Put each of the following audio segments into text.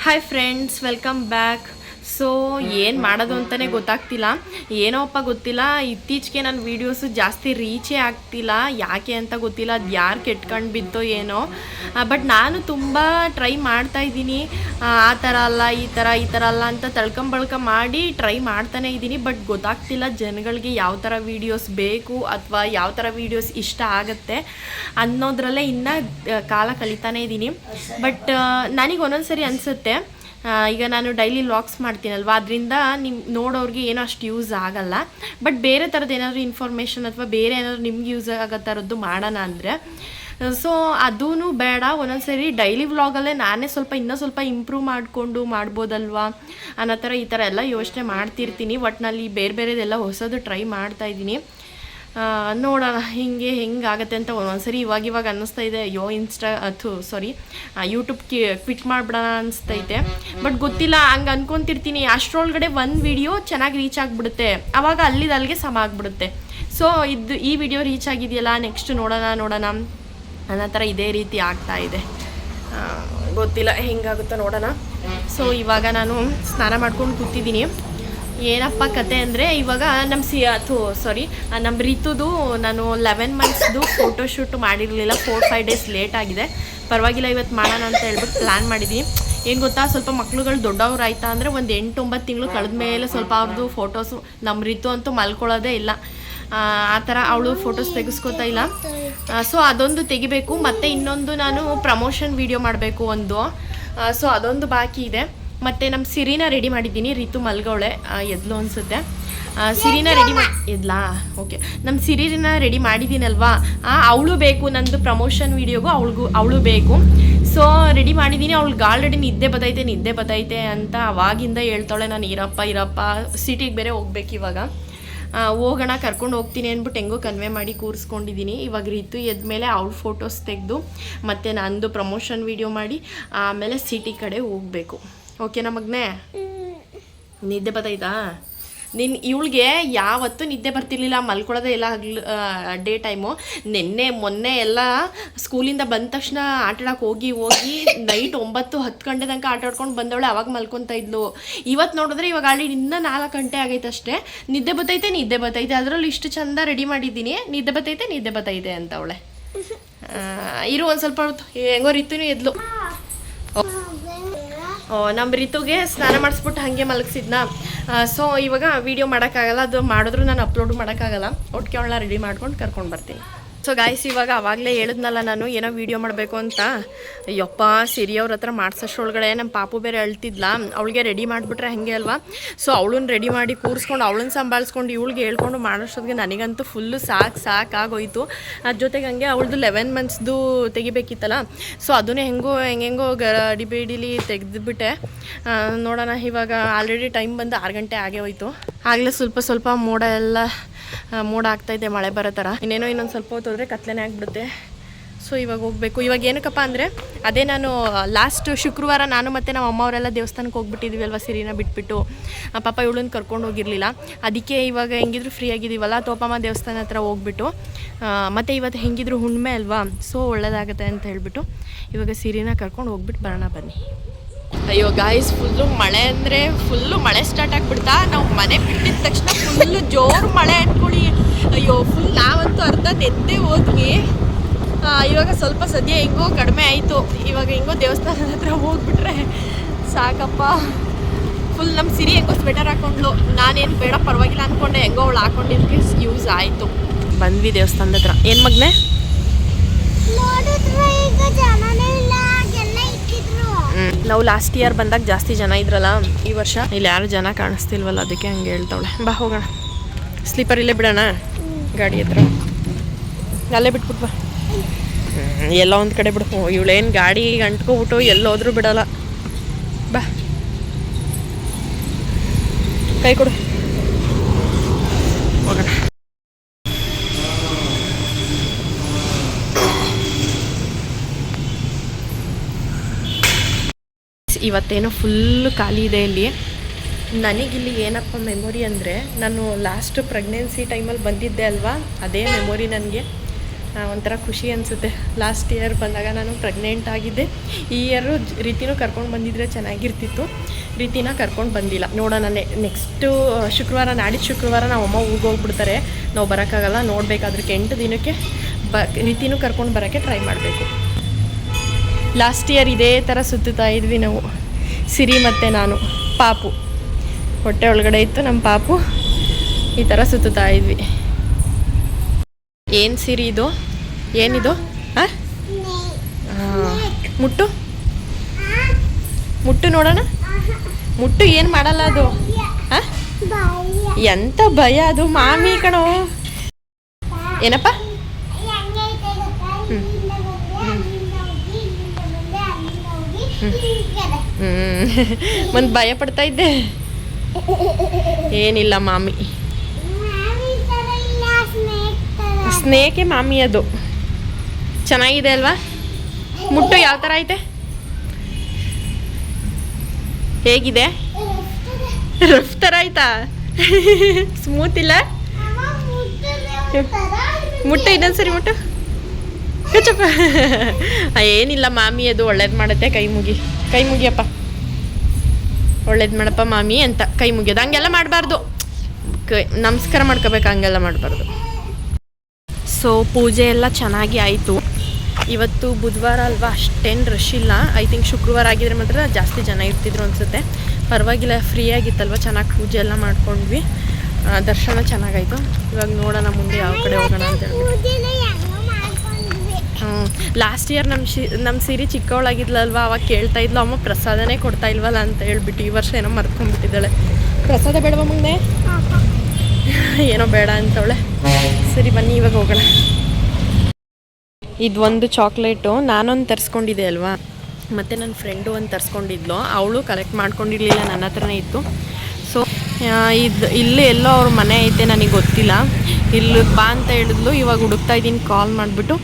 Hi friends, welcome back. So ಏನು ಮಾಡೋದು ಅಂತಲೇ ಗೊತ್ತಾಗ್ತಿಲ್ಲ, ಏನೋಪ್ಪ ಗೊತ್ತಿಲ್ಲ. ಇತ್ತೀಚೆಗೆ ನನ್ನ ವೀಡಿಯೋಸು ಜಾಸ್ತಿ ರೀಚೇ ಆಗ್ತಿಲ್ಲ, ಯಾಕೆ ಅಂತ ಗೊತ್ತಿಲ್ಲ. ಅದು ಯಾರು ಕೆಟ್ಕೊಂಡು ಬಿತ್ತೋ ಏನೋ. ಬಟ್ ನಾನು ತುಂಬ ಟ್ರೈ ಮಾಡ್ತಾಯಿದ್ದೀನಿ, ಆ ಥರ ಅಲ್ಲ ಈ ಥರ ಅಲ್ಲ ಅಂತ ತಳ್ಕೊಂಬಳ್ಕ ಮಾಡಿ ಟ್ರೈ ಮಾಡ್ತಾನೇ ಇದ್ದೀನಿ. ಬಟ್ ಗೊತ್ತಾಗ್ತಿಲ್ಲ ಜನಗಳಿಗೆ ಯಾವ ಥರ ವೀಡಿಯೋಸ್ ಬೇಕು ಅಥವಾ ಯಾವ ಥರ ವೀಡಿಯೋಸ್ ಇಷ್ಟ ಆಗುತ್ತೆ ಅನ್ನೋದ್ರಲ್ಲೇ ಇನ್ನೂ ಕಾಲ ಕಲಿತಾನೇ ಇದ್ದೀನಿ. ಬಟ್ ನನಗೆ ಒಂದೊಂದು ಸರಿ ಅನಿಸುತ್ತೆ, ಈಗ ನಾನು ಡೈಲಿ ವ್ಲಾಗ್ಸ್ ಮಾಡ್ತೀನಲ್ವ, ಅದರಿಂದ ನೋಡೋರಿಗೆ ಏನೋ ಅಷ್ಟು ಯೂಸ್ ಆಗಲ್ಲ. ಬಟ್ ಬೇರೆ ಥರದ್ದು ಏನಾದರೂ ಇನ್ಫಾರ್ಮೇಷನ್ ಅಥವಾ ಬೇರೆ ಏನಾದರೂ ನಿಮ್ಗೆ ಯೂಸ್ ಆಗೋ ಥರದ್ದು ಮಾಡೋಣ ಅಂದರೆ ಸೊ ಅದೂ ಬೇಡ. ಒಂದೊಂದ್ಸರಿ ಡೈಲಿ ವ್ಲಾಗಲ್ಲೇ ನಾನೇ ಇನ್ನೂ ಸ್ವಲ್ಪ ಇಂಪ್ರೂವ್ ಮಾಡಿಕೊಂಡು ಮಾಡ್ಬೋದಲ್ವಾ ಅನ್ನೋ ಥರ ಈ ಥರ ಎಲ್ಲ ಯೋಚನೆ ಮಾಡ್ತಿರ್ತೀನಿ. ಒಟ್ಟಿನಲ್ಲಿ ಬೇರೆದೆಲ್ಲ ಹೊಸದು ಟ್ರೈ ಮಾಡ್ತಾಯಿದ್ದೀನಿ. ನೋಡೋಣ ಹೆಂಗಾಗತ್ತೆ ಅಂತ. ಒಂದೊಂದ್ಸರಿ ಇವಾಗ ಅನ್ನಿಸ್ತಾ ಇದೆ, ಅಯ್ಯೋ ಯೂಟ್ಯೂಬ್ ಕ್ವಿಟ್ ಮಾಡಿಬಿಡೋಣ ಅನಿಸ್ತೈತೆ. ಬಟ್ ಗೊತ್ತಿಲ್ಲ, ಹಂಗೆ ಅನ್ಕೊತಿರ್ತೀನಿ. ಅಷ್ಟರೊಳಗಡೆ ಒಂದು ವಿಡಿಯೋ ಚೆನ್ನಾಗಿ ರೀಚ್ ಆಗಿಬಿಡುತ್ತೆ, ಆವಾಗ ಅಲ್ಲಿಗೆ ಸಮ ಆಗಿಬಿಡುತ್ತೆ. ಸೊ ಈ ವಿಡಿಯೋ ರೀಚ್ ಆಗಿದೆಯಲ್ಲ, ನೆಕ್ಸ್ಟ್ ನೋಡೋಣ ಅನ್ನೋ ಥರ ಇದೇ ರೀತಿ ಆಗ್ತಾಯಿದೆ. ಗೊತ್ತಿಲ್ಲ ಹೆಂಗಾಗುತ್ತೋ ನೋಡೋಣ. ಸೊ ಇವಾಗ ನಾನು ಸ್ನಾನ ಮಾಡ್ಕೊಂಡು ಕೂತಿದ್ದೀನಿ. ಏನಪ್ಪ ಕತೆ ಅಂದರೆ, ಇವಾಗ ನಮ್ಮ ರಿತುದು ನಾನು 11 ಮಂತ್ಸ್ದು ಫೋಟೋಶೂಟ್ ಮಾಡಿರಲಿಲ್ಲ. 4-5 ಡೇಸ್ ಲೇಟ್ ಆಗಿದೆ. ಪರವಾಗಿಲ್ಲ, ಇವತ್ತು ಮಾಡೋಣ ಅಂತ ಹೇಳ್ಬಿಟ್ಟು ಪ್ಲ್ಯಾನ್ ಮಾಡಿದ್ದೀನಿ. ಏನು ಗೊತ್ತಾ, ಸ್ವಲ್ಪ ಮಕ್ಳುಗಳು ದೊಡ್ಡವ್ರು ಆಯಿತಾ ಅಂದರೆ ಒಂದು 8-9 ತಿಂಗಳು ಕಳೆದ ಮೇಲೆ ಸ್ವಲ್ಪ ಅವ್ರದ್ದು ಫೋಟೋಸು, ನಮ್ಮ ರಿತು ಅಂತೂ ಮಲ್ಕೊಳ್ಳೋದೇ ಇಲ್ಲ, ಆ ಥರ ಅವಳು ಫೋಟೋಸ್ ತೆಗೆಸ್ಕೋತಾ ಇಲ್ಲ. ಸೊ ಅದೊಂದು ತೆಗಿಬೇಕು. ಮತ್ತು ಇನ್ನೊಂದು ನಾನು ಪ್ರಮೋಷನ್ ವೀಡಿಯೋ ಮಾಡಬೇಕು ಒಂದು. ಸೊ ಅದೊಂದು ಬಾಕಿ ಇದೆ. ಮತ್ತು ನಮ್ಮ ಸಿರಿನ ರೆಡಿ ಮಾಡಿದ್ದೀನಿ. ರಿತು ಮಲ್ಗವಳೆ, ಎದ್ಲು ಅನಿಸುತ್ತೆ. ಸಿರಿನ ರೆಡಿ ಎದ್ಲಾ? ಓಕೆ, ನಮ್ಮ ಸಿರಿನ ರೆಡಿ ಮಾಡಿದ್ದೀನಲ್ವಾ, ಅವಳು ಬೇಕು. ನಂದು ಪ್ರಮೋಷನ್ ವೀಡಿಯೋಗೂ ಅವಳು ಬೇಕು. ಸೊ ರೆಡಿ ಮಾಡಿದ್ದೀನಿ. ಅವಳಿಗೆ ಆಲ್ರೆಡಿ ನಿದ್ದೆ ಬತ್ತೈತೆ ಅಂತ ಅವಾಗಿಂದ ಹೇಳ್ತಾಳೆ. ನಾನು ಇರಪ್ಪ ಸಿಟಿಗೆ ಬೇರೆ ಹೋಗ್ಬೇಕು, ಇವಾಗ ಹೋಗೋಣ, ಕರ್ಕೊಂಡು ಹೋಗ್ತೀನಿ ಅಂದ್ಬಿಟ್ಟು ಹೆಂಗೋ ಕನ್ವೆ ಮಾಡಿ ಕೂರಿಸ್ಕೊಂಡಿದ್ದೀನಿ. ಇವಾಗ ರಿತು ಎದ್ಮೇಲೆ ಅವಳು ಫೋಟೋಸ್ ತೆಗೆದು ಮತ್ತು ನಂದು ಪ್ರಮೋಷನ್ ವೀಡಿಯೋ ಮಾಡಿ ಆಮೇಲೆ ಸಿಟಿ ಕಡೆ ಹೋಗಬೇಕು. ಓಕೆನಾ ಮಗನೇ? ನಿದ್ದೆ ಬತ್ತೈತಾ? ಇವಳಿಗೆ ಯಾವತ್ತೂ ನಿದ್ದೆ ಬರ್ತಿರ್ಲಿಲ್ಲ, ಮಲ್ಕೊಳ್ಳೋದೇ ಇಲ್ಲ ಡೇ ಟೈಮು. ಮೊನ್ನೆ ಎಲ್ಲ ಸ್ಕೂಲಿಂದ ಬಂದ ತಕ್ಷಣ ಆಟಾಡೋಕೆ ಹೋಗಿ ನೈಟ್ 9-10 ಗಂಟೆ ತನಕ ಆಟ ಆಡ್ಕೊಂಡು ಬಂದವಳೆ. ಅವಾಗ ಮಲ್ಕೊತಾ ಇದ್ಲು. ಇವತ್ತು ನೋಡಿದ್ರೆ ಇವಾಗ ಆಲ್ರೆಡಿ ಇನ್ನೂ 4 ಗಂಟೆ ಆಗೈತೆ ಅಷ್ಟೇ. ನಿದ್ದೆ ಬತ್ತೈತೆ ಅದರಲ್ಲೂ ಇಷ್ಟು ಚಂದ ರೆಡಿ ಮಾಡಿದ್ದೀನಿ. ನಿದ್ದೆ ಬತ್ತೈತೆ ಅಂತ ಅವಳೆ. ಇರು ಒಂದು ಸ್ವಲ್ಪ ಹೊತ್ತು, ಹೆಂಗೋ ರಿತುನು ಎದ್ಲು. ನಮ್ಮ ರಿತುಗೆ ಸ್ನಾನ ಮಾಡಿಸ್ಬಿಟ್ಟು ಹಾಗೆ ಮಲಗಿಸಿದ್ನ. ಸೊ ಇವಾಗ ವೀಡಿಯೋ ಮಾಡೋಕ್ಕಾಗಲ್ಲ, ಅದು ಮಾಡಿದ್ರು ನಾನು ಅಪ್ಲೋಡ್ ಮಾಡೋಕ್ಕಾಗಲ್ಲ. ಒಟ್ಟಿಗೆ ಅವಳನ್ನ ರೆಡಿ ಮಾಡ್ಕೊಂಡು ಕರ್ಕೊಂಡು ಬರ್ತೀನಿ. ಸೊ ಗಾಯ್ಸ್, ಇವಾಗ ಆವಾಗಲೇ ಹೇಳಿದ್ನಲ್ಲ ನಾನು ಏನೋ ವೀಡಿಯೋ ಮಾಡಬೇಕು ಅಂತ. ಯಪ್ಪ, ಸಿರಿ ಅವ್ರ ಹತ್ರ ಮಾಡ್ಸೋಷ್ಟ್ರೊಳಗಡೆ ನಮ್ಮ ಪಾಪು ಬೇರೆ ಅಳ್ತಿದ್ಲ. ಅವಳಿಗೆ ರೆಡಿ ಮಾಡಿಬಿಟ್ರೆ ಹಾಗೆ ಅಲ್ವಾ. ಸೊ ಅವಳನ್ನ ರೆಡಿ ಮಾಡಿ ಕೂರಿಸ್ಕೊಂಡು ಅವಳನ್ನ ಸಂಭಾಳಿಸ್ಕೊಂಡು ಇವಳಿಗೆ ಹೇಳ್ಕೊಂಡು ಮಾಡೋಷ್ಟೊತ್ತಿಗೆ ನನಗಂತೂ ಫುಲ್ಲು ಸಾಕಾಗೋಯ್ತು. ಅದ್ರ ಜೊತೆಗೆ ಹಂಗೆ ಅವಳದು 11 ಮಂತ್ಸ್ದು ತೆಗಿಬೇಕಿತ್ತಲ್ಲ. ಸೊ ಅದನ್ನೇ ಹೆಂಗೋ ಗಡಿಬೇಡಿಲಿ ತೆಗೆದುಬಿಟ್ಟೆ. ನೋಡೋಣ, ಇವಾಗ ಆಲ್ರೆಡಿ ಟೈಮ್ ಬಂದು 6 ಗಂಟೆ ಆಗೇ ಹೋಯ್ತು. ಆಗಲೇ ಸ್ವಲ್ಪ ಮೋಡ ಆಗ್ತಾಯಿದೆ, ಮಳೆ ಬರೋ ಥರ. ಇನ್ನೊಂದು ಸ್ವಲ್ಪ ಹೊತ್ತು ಹೋದರೆ ಕತ್ಲೆನೇ ಆಗಿಬಿಡುತ್ತೆ. ಸೊ ಇವಾಗ ಹೋಗಬೇಕು. ಇವಾಗ ಏನಕ್ಕಪ್ಪ ಅಂದರೆ, ಅದೇ ನಾನು ಲಾಸ್ಟ್ ಶುಕ್ರವಾರ ನಾನು ಮತ್ತು ನಮ್ಮ ಅಮ್ಮವರೆಲ್ಲ ದೇವಸ್ಥಾನಕ್ಕೆ ಹೋಗ್ಬಿಟ್ಟಿದ್ವಿ ಅಲ್ವಾ, ಸಿರಿನ ಬಿಟ್ಬಿಟ್ಟು. ಪಾಪ ಇವಳನ್ನ ಕರ್ಕೊಂಡು ಹೋಗಿರಲಿಲ್ಲ. ಅದಕ್ಕೆ ಇವಾಗ ಹೆಂಗಿದ್ರು ಫ್ರೀ ಆಗಿದ್ದೀವಲ್ಲ, ತೋಪಮ್ಮ ದೇವಸ್ಥಾನ ಹತ್ರ ಹೋಗ್ಬಿಟ್ಟು, ಮತ್ತು ಇವತ್ತು ಹೆಂಗಿದ್ರು ಹುಣ್ಣಿಮೆ ಅಲ್ವಾ, ಸೊ ಒಳ್ಳೆಯದಾಗುತ್ತೆ ಅಂತ ಹೇಳ್ಬಿಟ್ಟು ಇವಾಗ ಸಿರಿನ ಕರ್ಕೊಂಡು ಹೋಗ್ಬಿಟ್ಟು ಬರೋಣ ಬನ್ನಿ. ಅಯ್ಯೋ ಗಾಯ್ಸ್, ಫುಲ್ಲು ಮಳೆ ಸ್ಟಾರ್ಟ್ ಆಗಿಬಿಡ್ತಾ. ನಾವು ಮನೆ ಬಿಟ್ಟಿದ ತಕ್ಷಣ ಫುಲ್ಲು ಜೋರು ಮಳೆ ಅಂದ್ಕೊಳ್ಳಿ. ಅಯ್ಯೋ ನಾವಂತೂ ಅರ್ಧ ನೆದ್ದೆ ಹೋದ್ವಿ. ಇವಾಗ ಸ್ವಲ್ಪ ಸದ್ಯ ಹೆಂಗೋ ಕಡಿಮೆ ಆಯಿತು. ಇವಾಗ ಹೆಂಗೋ ದೇವಸ್ಥಾನದ ಹತ್ರ ಹೋಗ್ಬಿಟ್ರೆ ಸಾಕಪ್ಪ. ಫುಲ್ ನಮ್ಮ ಸಿರಿ ಹೆಂಗೋ ಸ್ವೆಟರ್ ಹಾಕೊಂಡ್ಲು. ನಾನೇನು ಬೇಡ ಪರವಾಗಿಲ್ಲ ಅಂದ್ಕೊಂಡೆ, ಹೆಂಗೋ ಅವಳು ಹಾಕೊಂಡಿದ್ದಕ್ಕೆ ಯೂಸ್ ಆಯಿತು. ಬಂದ್ವಿ ದೇವಸ್ಥಾನದ ಹತ್ರ. ಏನು ಮಗನೇ? ನಾವು ಲಾಸ್ಟ್ ಇಯರ್ ಬಂದಾಗ ಜಾಸ್ತಿ ಜನ ಇದ್ರಲ್ಲ, ಈ ವರ್ಷ ಇಲ್ಲಿ ಯಾರು ಜನ ಕಾಣಿಸ್ತಿಲ್ವಲ್ಲ, ಅದಕ್ಕೆ ಹಂಗೆ ಹೇಳ್ತಾವಳೆ. ಬಾ ಹೋಗೋಣ, ಸ್ಲೀಪರ್ ಇಲ್ಲೇ ಬಿಡೋಣ ಗಾಡಿ ಹತ್ರ. ಅಲ್ಲೇ ಬಿಟ್ಬಿಟ್ಟು ಬಾ, ಎಲ್ಲ ಒಂದು ಕಡೆ ಬಿಡು. ಇವಳೇನು ಗಾಡಿ ಅಂಟ್ಕೊಬಿಟ್ಟು ಎಲ್ಲೋದ್ರೂ ಬಿಡಲ್ಲ. ಬಾ, ಕೈ ಕೊಡು, ಹೋಗೋಣ. ಇವತ್ತೇನೋ ಫುಲ್ಲು ಖಾಲಿ ಇದೆ ಇಲ್ಲಿ. ನನಗಿಲ್ಲಿ ಏನಪ್ಪ ಮೆಮೊರಿ ಅಂದರೆ, ನಾನು ಲಾಸ್ಟ್ ಪ್ರೆಗ್ನೆನ್ಸಿ ಟೈಮಲ್ಲಿ ಬಂದಿದ್ದೆ ಅಲ್ವಾ, ಅದೇ ಮೆಮೊರಿ ನನಗೆ. ಒಂಥರ ಖುಷಿ ಅನಿಸುತ್ತೆ. ಲಾಸ್ಟ್ ಇಯರ್ ಬಂದಾಗ ನಾನು ಪ್ರೆಗ್ನೆಂಟ್ ಆಗಿದ್ದೆ. ಈ ಇಯರು ರೀತಿನೂ ಕರ್ಕೊಂಡು ಬಂದಿದ್ರೆ ಚೆನ್ನಾಗಿರ್ತಿತ್ತು. ರೀತಿನ ಕರ್ಕೊಂಡು ಬಂದಿಲ್ಲ. ನೋಡೋಣ, ನೆಕ್ಸ್ಟು ಶುಕ್ರವಾರ, ನಾಡಿದ್ದು ಶುಕ್ರವಾರ ನಾವು ಅಮ್ಮ ಊರಿಗೆ ಹೋಗ್ಬಿಡ್ತಾರೆ. ನಾವು ಬರೋಕ್ಕಾಗಲ್ಲ. ನೋಡಬೇಕಾದ್ರಕ್ಕೆ 8 ದಿನಕ್ಕೆ ರೀತಿನೂ ಕರ್ಕೊಂಡು ಬರೋಕ್ಕೆ ಟ್ರೈ ಮಾಡಬೇಕು. ಲಾಸ್ಟ್ ಇಯರ್ ಇದೇ ಥರ ಸುತ್ತುತ್ತಾ ಇದ್ವಿ ನಾವು, ಸಿರಿ ಮತ್ತು ನಾನು. ಪಾಪು ಹೊಟ್ಟೆ ಒಳಗಡೆ ಇತ್ತು ನಮ್ಮ ಪಾಪು. ಈ ಥರ ಸುತ್ತುತ್ತಾ ಇದ್ವಿ. ಏನು ಸಿರಿ ಇದು? ಏನಿದು? ಹಾಂ, ಮುಟ್ಟು ಮುಟ್ಟು ನೋಡೋಣ. ಮುಟ್ಟು ಏನು ಮಾಡಲ್ಲ ಅದು. ಹಾಂ, ಎಂಥ ಭಯ ಅದು. ಮಾಮಿ ಕಣೋ. ಏನಪ್ಪ? ಒಂದು ಭಯ ಪಡ್ತಾ ಇದ್ದೆ. ಏನಿಲ್ಲ ಮಾಮಿ, ಸ್ನೇಕೆ ಮಾಮಿ ಅದು. ಚೆನ್ನಾಗಿದೆ ಅಲ್ವಾ? ಮುಟ್ಟು ಯಾವ ಥರ ಐತೆ? ಹೇಗಿದೆ? ರಫ್ ಥರ ಆಯ್ತಾ? ಸ್ಮೂತ್ ಇಲ್ಲ? ಮುಟ್ಟು ಇನ್ನೊಂದ್ಸರಿ ಮುಟ್ಟು. ಕಚ್ಚಪ್ಪ. ಏನಿಲ್ಲ ಮಾಮಿ ಅದು ಒಳ್ಳೇದು ಮಾಡುತ್ತೆ. ಕೈ ಮುಗಿಯಪ್ಪ. ಒಳ್ಳೇದು ಮಾಡಪ್ಪ ಮಾಮಿ ಅಂತ ಕೈ ಮುಗಿಯೋದು. ಹಂಗೆಲ್ಲ ಮಾಡಬಾರ್ದು. ನಮಸ್ಕಾರ ಮಾಡ್ಕೋಬೇಕು, ಹಂಗೆಲ್ಲ ಮಾಡಬಾರ್ದು. ಸೊ ಪೂಜೆ ಎಲ್ಲ ಚೆನ್ನಾಗಿ ಆಯಿತು. ಇವತ್ತು ಬುಧವಾರ ಅಲ್ವಾ, ಅಷ್ಟೇನು ರಶ್ ಇಲ್ಲ. ಐ ಥಿಂಕ್ ಶುಕ್ರವಾರ ಆಗಿದ್ರೆ ಮಾತ್ರ ಜಾಸ್ತಿ ಜನ ಇರ್ತಿದ್ರು ಅನಿಸುತ್ತೆ. ಪರವಾಗಿಲ್ಲ, ಫ್ರೀ ಆಗಿತ್ತಲ್ವ, ಚೆನ್ನಾಗಿ ಪೂಜೆ ಎಲ್ಲ ಮಾಡ್ಕೊಂಡ್ವಿ. ದರ್ಶನ ಚೆನ್ನಾಗಾಯಿತು. ಇವಾಗ ನೋಡೋಣ ಮುಂದೆ ಯಾವ ಕಡೆ ಹೋಗೋಣ ಅಂತ ಹೇಳ್ಬಿಟ್ಟು. ಲಾಸ್ಟ್ ಇಯರ್ ನಮ್ಮ ಸಿರಿ ಚಿಕ್ಕವಳಾಗಿದ್ಲಲ್ವ, ಅವಾಗ ಕೇಳ್ತಾ ಇದ್ಲು ಅಮ್ಮ ಪ್ರಸಾದನೇ ಕೊಡ್ತಾ ಇಲ್ವಲ್ಲ ಅಂತ ಹೇಳ್ಬಿಟ್ಟು. ಈ ವರ್ಷ ಏನೋ ಮರ್ತ್ಕೊಂಡ್ಬಿಟ್ಟಿದ್ದಾಳೆ. ಪ್ರಸಾದ ಬೇಡವ ಮುಂದೆ? ಏನೋ ಬೇಡ ಅಂತವಳೆ. ಸರಿ ಬನ್ನಿ ಇವಾಗ ಹೋಗೋಣ. ಇದು ಒಂದು ಚಾಕ್ಲೇಟು ನಾನೊಂದು ತರಿಸ್ಕೊಂಡಿದ್ದೆ ಅಲ್ವಾ, ಮತ್ತು ನನ್ನ ಫ್ರೆಂಡು ಒಂದು ತರಿಸ್ಕೊಂಡಿದ್ಲು. ಅವಳು ಕಲೆಕ್ಟ್ ಮಾಡ್ಕೊಂಡಿರಲಿಲ್ಲ, ನನ್ನ ಹತ್ರನೇ ಇತ್ತು. ಸೊ ಇಲ್ಲಿ ಎಲ್ಲೋ ಅವ್ರ ಮನೆ ಐತೆ, ನನಗೆ ಗೊತ್ತಿಲ್ಲ. ಇಲ್ಲಿ ಬಾ ಅಂತ ಹೇಳಿದ್ಲು. ಇವಾಗ ಹುಡುಕ್ತಾ ಇದ್ದೀನಿ. ಕಾಲ್ ಮಾಡಿಬಿಟ್ಟು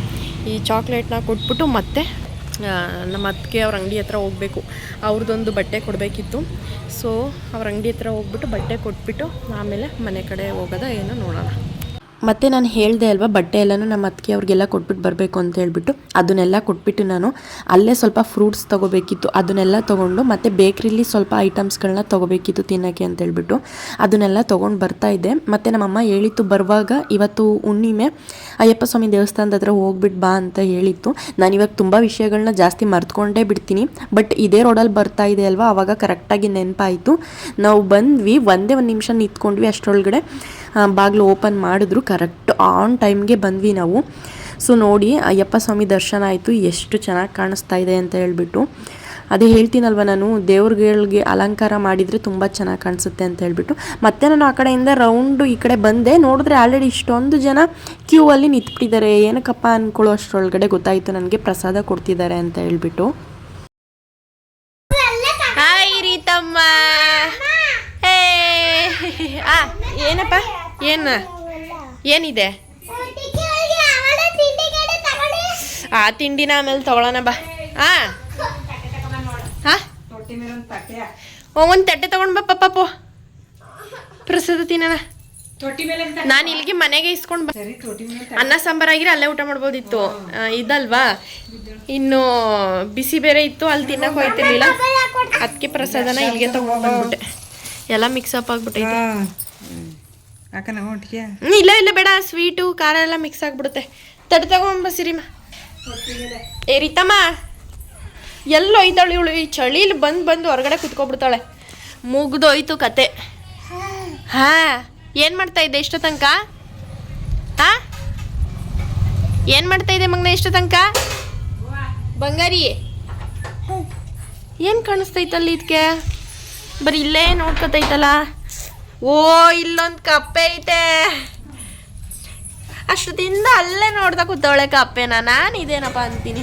ಈ ಚಾಕ್ಲೇಟ್ನ ಕೊಟ್ಬಿಟ್ಟು ಮತ್ತೆ ನಮ್ಮ ಅತ್ತಿಗೆ ಅವ್ರ ಅಂಗಡಿ ಹತ್ರ ಹೋಗಬೇಕು. ಅವ್ರದ್ದೊಂದು ಬಟ್ಟೆ ಕೊಡಬೇಕಿತ್ತು. ಸೊ ಅವ್ರ ಅಂಗಡಿ ಹತ್ರ ಹೋಗ್ಬಿಟ್ಟು ಬಟ್ಟೆ ಕೊಟ್ಬಿಟ್ಟು ಆಮೇಲೆ ಮನೆ ಕಡೆ ಹೋಗೋದ ಏನೋ ನೋಡೋಣ. ಮತ್ತು ನಾನು ಹೇಳಿದೆ ಅಲ್ವಾ, ಬಟ್ಟೆ ಎಲ್ಲನೂ ನಮ್ಮ ಅತ್ತಿಗೆ ಅವ್ರಿಗೆಲ್ಲ ಕೊಟ್ಬಿಟ್ಟು ಬರಬೇಕು ಅಂತ ಹೇಳ್ಬಿಟ್ಟು ಅದನ್ನೆಲ್ಲ ಕೊಟ್ಬಿಟ್ಟು ನಾನು ಅಲ್ಲೇ ಸ್ವಲ್ಪ ಫ್ರೂಟ್ಸ್ ತೊಗೋಬೇಕಿತ್ತು. ಅದನ್ನೆಲ್ಲ ತೊಗೊಂಡು ಮತ್ತು ಬೇಕ್ರಿಲಿ ಸ್ವಲ್ಪ ಐಟಮ್ಸ್ಗಳನ್ನ ತೊಗೋಬೇಕಿತ್ತು ತಿನ್ನೋಕ್ಕೆ ಅಂತ ಹೇಳ್ಬಿಟ್ಟು ಅದನ್ನೆಲ್ಲ ತೊಗೊಂಡು ಬರ್ತಾಯಿದ್ದೆ. ಮತ್ತು ನಮ್ಮಮ್ಮ ಹೇಳಿತ್ತು ಬರುವಾಗ, ಇವತ್ತು ಹುಣ್ಣಿಮೆ, ಅಯ್ಯಪ್ಪ ಸ್ವಾಮಿ ದೇವಸ್ಥಾನದ ಹತ್ರ ಹೋಗ್ಬಿಟ್ಟು ಬಾ ಅಂತ ಹೇಳಿತ್ತು. ನಾನಿವಾಗ ತುಂಬ ವಿಷಯಗಳನ್ನ ಜಾಸ್ತಿ ಮರ್ತ್ಕೊಂಡೇ ಬಿಡ್ತೀನಿ. ಬಟ್ ಇದೇ ರೋಡಲ್ಲಿ ಬರ್ತಾ ಇದೆ ಅಲ್ವಾ, ಆವಾಗ ಕರೆಕ್ಟಾಗಿ ನೆನಪಾಯಿತು. ನಾವು ಬಂದ್ವಿ, ಒಂದೇ ಒಂದು ನಿಮಿಷ ನಿಂತ್ಕೊಂಡ್ವಿ. ಅಷ್ಟರೊಳಗಡೆ ಬಾಗಿಲು ಓಪನ್ ಮಾಡಿದ್ರು. ಕರೆಕ್ಟ್ ಆನ್ ಟೈಮ್ಗೆ ಬಂದ್ವಿ ನಾವು. ಸೊ ನೋಡಿ, ಅಯ್ಯಪ್ಪ ಸ್ವಾಮಿ ದರ್ಶನ ಆಯಿತು. ಎಷ್ಟು ಚೆನ್ನಾಗಿ ಕಾಣಿಸ್ತಾ ಇದೆ ಅಂತ ಹೇಳ್ಬಿಟ್ಟು. ಅದೇ ಹೇಳ್ತೀನಲ್ವ ನಾನು, ದೇವ್ರುಗಳಿಗೆ ಅಲಂಕಾರ ಮಾಡಿದರೆ ತುಂಬ ಚೆನ್ನಾಗಿ ಕಾಣಿಸುತ್ತೆ ಅಂತ ಹೇಳ್ಬಿಟ್ಟು. ಮತ್ತೆ ನಾನು ಆ ಕಡೆಯಿಂದ ರೌಂಡು ಈ ಕಡೆ ಬಂದೆ. ನೋಡಿದ್ರೆ ಆಲ್ರೆಡಿ ಇಷ್ಟೊಂದು ಜನ ಕ್ಯೂ ಅಲ್ಲಿ ನಿಂತ್ಬಿಟ್ಟಿದ್ದಾರೆ. ಏನಕ್ಕಪ್ಪ ಅಂದ್ಕೊಳ್ಳೋ ಅಷ್ಟರೊಳಗಡೆ ಗೊತ್ತಾಯಿತು ನನಗೆ ಪ್ರಸಾದ ಕೊಡ್ತಿದ್ದಾರೆ ಅಂತ ಹೇಳ್ಬಿಟ್ಟು. ಹಾಯ್ ರೀತಮ್ಮ. ಏನಪ್ಪ? ಏನಿದೆ? ಆ ತಿಂಡಿನ ಆಮೇಲೆ ತಗೊಳ್ಳೋಣ ಬಾ. ಒಂದು ತಟ್ಟೆ ತಗೊಂಡ್ ಬಾ ಪಾಪು, ಪ್ರಸಾದ ತಿನ್ನೋಣ. ನಾನು ಇಲ್ಲಿಗೆ ಮನೆಗೆ ಇಸ್ಕೊಂಡು ಅನ್ನ ಸಾಂಬಾರಾಗಿರೋ ಅಲ್ಲೇ ಊಟ ಮಾಡ್ಬೋದಿತ್ತು. ಇದಲ್ವಾ, ಇನ್ನು ಬಿಸಿ ಬೇರೆ ಇತ್ತು, ಅಲ್ಲಿ ತಿನ್ನಕ್ಕೆ ಹೋಯ್ತಿರ್ಲಿಲ್ಲ. ಅದಕ್ಕೆ ಪ್ರಸಾದನ ಇಲ್ಲಿಗೆ ತಗೊಂಡ್ ಬಂದ್ಬಿಟ್ಟೆ. ಎಲ್ಲ ಮಿಕ್ಸ್ ಅಪ್ ಆಗ್ಬಿಟ್ಟೈತೆ. ಇಲ್ಲ ಇಲ್ಲ ಬೇಡ, ಸ್ವೀಟು ಖಾರ ಎಲ್ಲ ಮಿಕ್ಸ್ ಆಗ್ಬಿಡುತ್ತೆ. ತಟ್ಟೆ ತಗೊಂಬ ಸಿರಿಮ. ಏ ರೀತಮ್ಮ, ಎಲ್ಲೋ ಐತಾಳೆ ಇವಳು. ಈ ಚಳಿಲಿ ಬಂದು ಹೊರಗಡೆ ಕುತ್ಕೊಬಿಡ್ತಾಳೆ. ಮುಗ್ದೋಯ್ತು ಕತೆ. ಏನು ಮಾಡ್ತಾ ಇದ್ದೆ ಇಷ್ಟು ತನಕ? ಏನು ಮಾಡ್ತಾ ಇದ್ದೆ ಮಗನ ಇಷ್ಟು ತನಕ? ಬಂಗಾರಿ, ಏನು ಕಾಣಿಸ್ತೈತಲ್ಲಿ ಇದಕ್ಕೆ? ಬರೀ ಇಲ್ಲೇ ನೋಡ್ಕೊತೈತಲ್ಲ. ಓ, ಇಲ್ಲೊಂದು ಕಪ್ಪೆ ಐತೆ. ಅಷ್ಟೊತ್ತಿಂದ ಅಲ್ಲೇ ನೋಡ್ತಾ ಕೂತವಳೆ ಕಪ್ಪೆನ. ನಾನು ಇದೇನಪ್ಪ ಅಂತೀನಿ.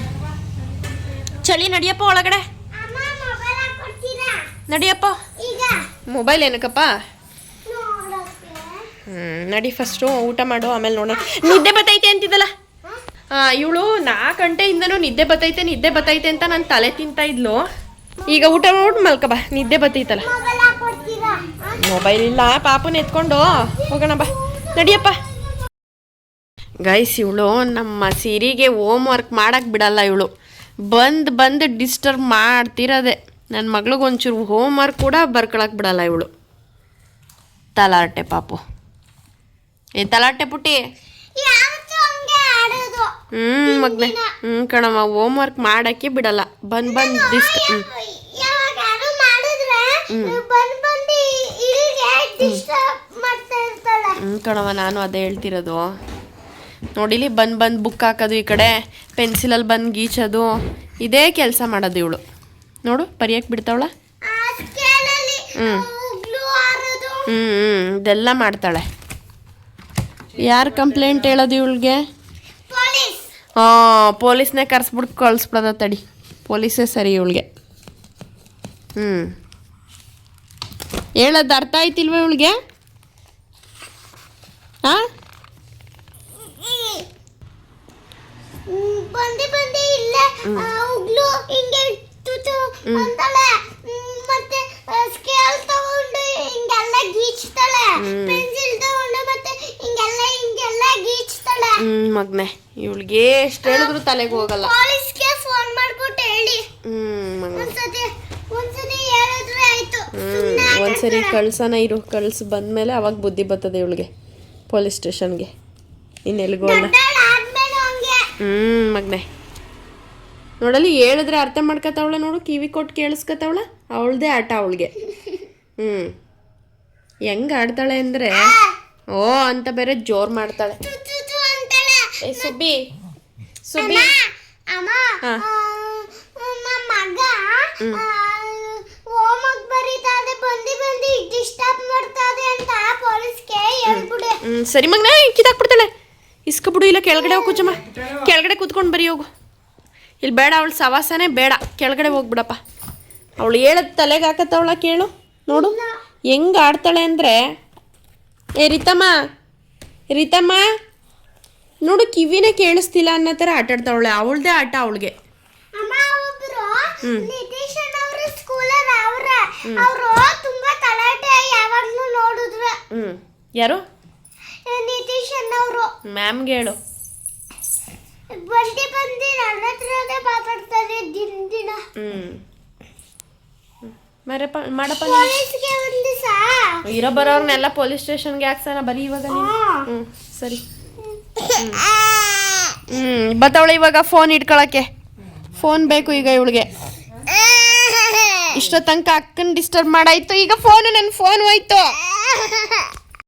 ಚಳಿ, ನಡಿಯಪ್ಪ ಒಳಗಡೆ ನಡಿಯಪ್ಪ. ಮೊಬೈಲ್ ಏನಕ್ಕಪ್ಪ? ನಡಿ, ಫಸ್ಟು ಊಟ ಮಾಡು, ಆಮೇಲೆ ನೋಡೋಣ. ನಿದ್ದೆ ಬತ್ತೈತೆ ಅಂತಿದ್ದಲ್ಲ ಇವಳು. 4 ಗಂಟೆಯಿಂದನೂ ನಿದ್ದೆ ಬತ್ತೈತೆ ಅಂತ ನಾನು ತಲೆ ತಿಂತಾ ಇದ್ಲು. ಈಗ ಊಟ ಮಾಡಿ ಮಲ್ಕ ಬಾ, ನಿದ್ದೆ ಬತ್ತೈತಲ್ಲ. ಮೊಬೈಲ್ ಇಲ್ಲ, ಪಾಪನ ಎತ್ಕೊಂಡು ಹೋಗೋಣ ಬಾ. ನಡಿಯಪ್ಪ. ಗೈಸ್ ಇವಳು ನಮ್ಮ ಸಿರಿಗೆ ಹೋಮ್ ವರ್ಕ್ ಮಾಡಕ್ಕೆ ಬಿಡಲ್ಲ. ಇವಳು ಬಂದು ಡಿಸ್ಟರ್ಬ್ ಮಾಡ್ತಿರೋದೆ. ನನ್ನ ಮಗ್ಳಿಗೆ ಒಂಚೂರು ಹೋಮ್ ವರ್ಕ್ ಕೂಡ ಬರ್ಕೊಳಕ್ಕೆ ಬಿಡಲ್ಲ ಇವಳು. ತಲಾಟೆ ಪಾಪು. ತಲಾಟೆ ಪುಟ್ಟಿ. ಮಗ್ನೆ ಕಣಮ್ಮ, ಹೋಮ್ ವರ್ಕ್ ಮಾಡೋಕ್ಕೆ ಬಿಡಲ್ಲ. ಬಂದು ಕಣವ, ನಾನು ಅದೇ ಹೇಳ್ತಿರೋದು. ನೋಡಿಲಿ ಬಂದು ಬುಕ್ ಹಾಕೋದು, ಈ ಕಡೆ ಪೆನ್ಸಿಲಲ್ಲಿ ಬಂದು ಗೀಚೋದು, ಇದೇ ಕೆಲಸ ಮಾಡೋದು ಇವಳು. ನೋಡು ಬರೆಯಕ್ಕೆ ಬಿಡ್ತಾವಳ. ಇದೆಲ್ಲ ಮಾಡ್ತಾಳೆ. ಯಾರು ಕಂಪ್ಲೇಂಟ್ ಹೇಳೋದು ಇವಳಿಗೆ? ಪೊಲೀಸ್ನೇ ಕರ್ಸ್ಬಿಟ್ಟು ಕಳಿಸ್ಬಿಡೋದ ತಡಿ. ಪೊಲೀಸೇ ಸರಿ ಇವಳಿಗೆ. ಹೇಳೋದು ಅರ್ಥ ಆಯ್ತಿಲ್ವ ಇವಳಿಗೆ? ಹಾಂ, ಬಂದಿ ಇಲ್ಲ ಉಗ್ಲು ಹಿಂಗೆ ಅಂತಾಳೆ. ಮತ್ತೆ ಸ್ಕೇಲ್ ತಗೊಂಡು ಹಿಂಗೆಲ್ಲ ಗೀಚ್ತಾಳೆ, ಪೆನ್ಸಿಲ್ ತಗೊಂಡು ಮತ್ತೆ ಹಿಂಗೆಲ್ಲ ಗೀಚ್ತಾಳೆ. ಮಗ್ನೆ ಇವಳಿಗೆ ಎಷ್ಟು ಹೇಳಿದ್ರು ತಲೆಗೆ ಹೋಗಲ್ಲ. ಪೊಲೀಸ್ಗೆ ಫೋನ್ ಮಾಡ್ಬಿಟ್ಟು ಹೇಳಿ. ಒಂದ್ಸತಿ ಹೇಳಿದ್ರೆ ಆಯ್ತು. ಒಂದ್ಸರಿ ಕಳ್ಸನ ಇರು, ಕಳ್ಸಿ ಬಂದ್ಮೇಲೆ ಅವಾಗ ಬುದ್ಧಿ ಬರ್ತದೆ ಇವಳಿಗೆ ಪೊಲೀಸ್ ಸ್ಟೇಷನ್ಗೆ. ಇನ್ನೆಲ್ಗೋ ಅಲ್ಲ. ಮಗ್ನೆ ನೋಡಲಿ, ಹೇಳಿದ್ರೆ ಅರ್ಥ ಮಾಡ್ಕೊತಾವಳ. ನೋಡು, ಕಿವಿ ಕೊಟ್ಟು ಕೇಳಿಸ್ಕೊತಾವಳ. ಅವಳದೇ ಆಟ ಅವಳಿಗೆ. ಹೆಂಗೆ ಆಡ್ತಾಳೆ ಅಂದರೆ ಓ ಅಂತ ಬೇರೆ ಜೋರು ಮಾಡ್ತಾಳೆ. ಸುಬ್ಬಿ ಹೋಮ್ವರ್ಕ್ ಬರೀತಾದೆ, ಬಂದು ಡಿಸ್ಟರ್ಬ್ ಮಾಡ್ತಾದೆ ಅಂತ ಪೊಲೀಸ್ಗೆ ಹೇಳ್ಬಿಡು. ಸರಿ ಮಗ್ನೆ, ಕಿತ್ತಾಕ್ಬಿಡ್ತಾಳೆ. ಇಸ್ಕೊಬಿಡು. ಇಲ್ಲ ಕೆಳಗಡೆ ಹೋಗಿ ಕೂಚಮ್ಮ, ಕೆಳಗಡೆ ಕೂತ್ಕೊಂಡು ಬರೀ ಹೋಗು. ಇಲ್ಲಿ ಬೇಡ, ಅವಳು ಸವಾಸನೇ ಬೇಡ. ಕೆಳಗಡೆ ಹೋಗ್ಬಿಡಪ್ಪ. ಅವಳು ಹೇಳೋದು ತಲೆಗೆ ಹಾಕತ್ತವಳ. ಕೇಳು ನೋಡು ಹೆಂಗೆ ಆಡ್ತಾಳೆ ಅಂದರೆ. ರೀತಮ್ಮ ನೋಡು, ಕಿವಿನೇ ಕೇಳಿಸ್ತಿಲ್ಲ ಅನ್ನೋ ಥರ ಆಟಾಡ್ತಾವಳೆ. ಅವಳದೇ ಆಟ ಅವಳಿಗೆ. ತುಂಬಾ ತಲಾಟೆ, ಯಾವಾಗ್ಲೂ ನೋಡಿದ್ರೆ. ಯಾರು? ನಿತೀಶ್ ಅನ್ನವರು. ಮ್ಯಾಮ್ಗೆ ಹೇಳು. ಬಂದಿ ನನ್ನ ಹತ್ರನೇ ಮಾತಾಡ್ತಾರೆ ದಿನ. ಮಾಡಪ್ಪ. ಪೊಲೀಸ್ಗೆ ಒಂದು ದಿವಸ ಇರೋ ಬರೋರ್ನೆಲ್ಲ ಪೊಲೀಸ್ ಸ್ಟೇಷನ್ಗೆ ಹಾಕ್ಸೋಣ. ಬರೀ ಇವಾಗ ಸರಿ. ಬತ್ತವಳೆ ಇವಾಗ ಫೋನ್ ಇಟ್ಕೊಳಕ್ಕೆ. ಫೋನ್ ಬೇಕು ಈಗ ಇವಳಿಗೆ. ಇಷ್ಟೋ ತನಕ ಅಕ್ಕನ ಡಿಸ್ಟರ್ಬ್ ಮಾಡಾಯ್ತು, ಈಗ ನನ್ನ ಫೋನ್ ಹೋಯ್ತು.